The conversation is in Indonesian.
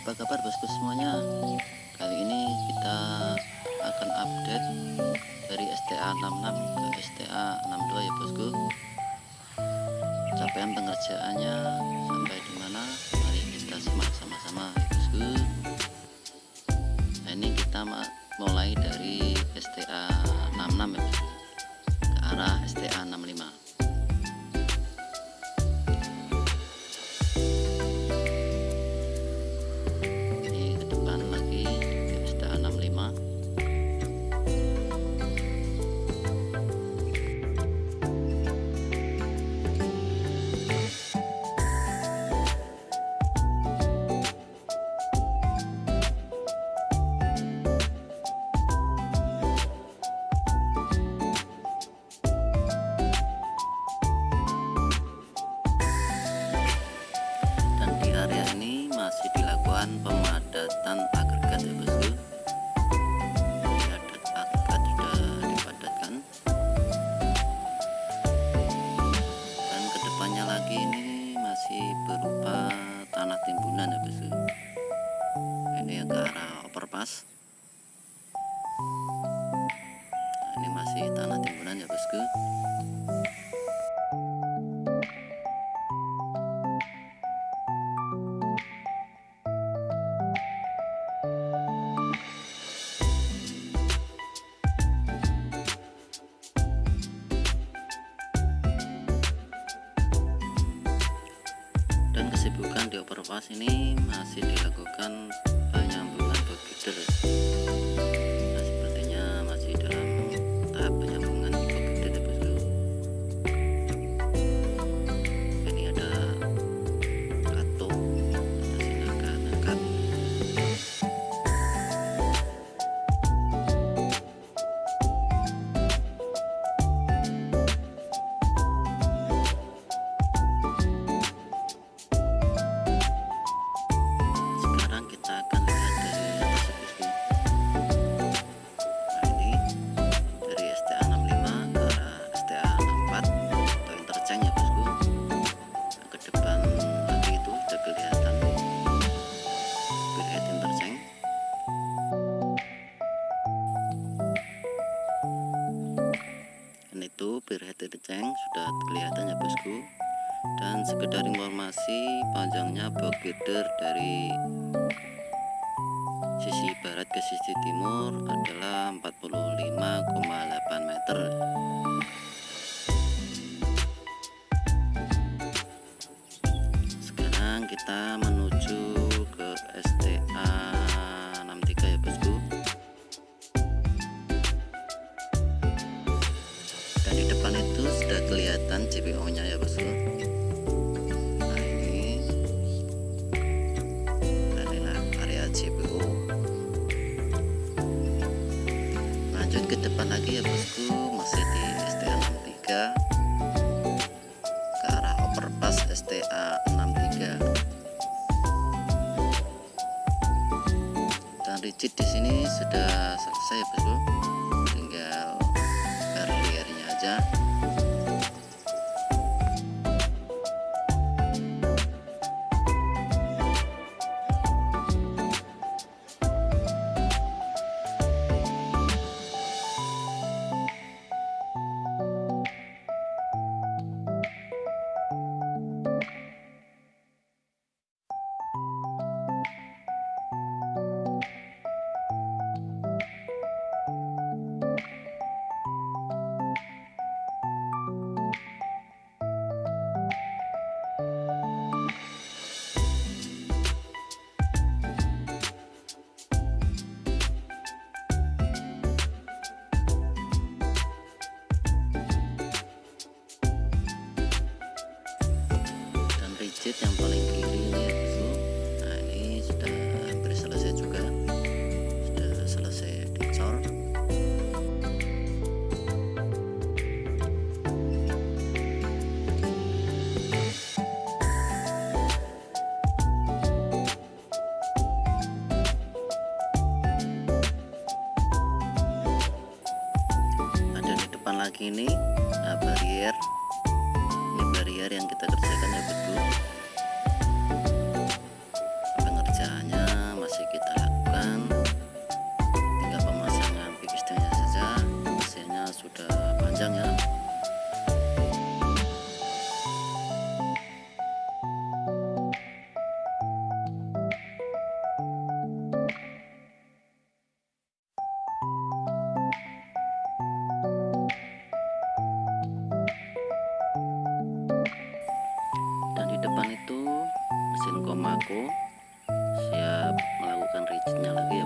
Apa kabar bosku semuanya? Kali ini kita akan update dari STA 66 ke STA 62 ya bosku. Capaian pengerjaannya sampai di mana? Mari kita simak sama-sama ya bosku. Nah, ini kita mulai dari STA 66 ya bosku, ke arah STA 65. Masih dilakukan pemadatan agregat ya bosku. Agregat sudah dipadatkan, dan kedepannya lagi ini masih berupa tanah timbunan ya bosku. Ini yang ke arah overpass. Nah, ini masih tanah timbunan ya bosku. Kesibukan di overpass ini masih dilakukan penyambungan bogider. Nah, sepertinya masih dalam tahap penyambungan bogider ya bosku. Ini ada kato, masih angkat. Itu peerhead interchange sudah kelihatan ya bosku. Dan sekedar informasi, panjangnya bogider dari sisi barat ke sisi timur adalah 45,8 meter. Sekarang kita menuju ke STA 63 ya bosku. Di depan itu sudah kelihatan JPO nya ya bosku. Nah, inilah area JPO. Lanjut ke depan lagi ya bosku, masih di STA 63 ke arah overpass STA 63. Dan rigid di sini sudah selesai ya bosku, tinggal barriernya aja. Rigid yang paling kiri ini ya bosku. Nah, ini sudah hampir selesai juga, sudah selesai dicor. Ada di depan lagi ini barrier. Ini barrier yang kita kerjakan ya bosku. Pengerjaannya mesin Komaku, siap melakukan rigidnya lagi ya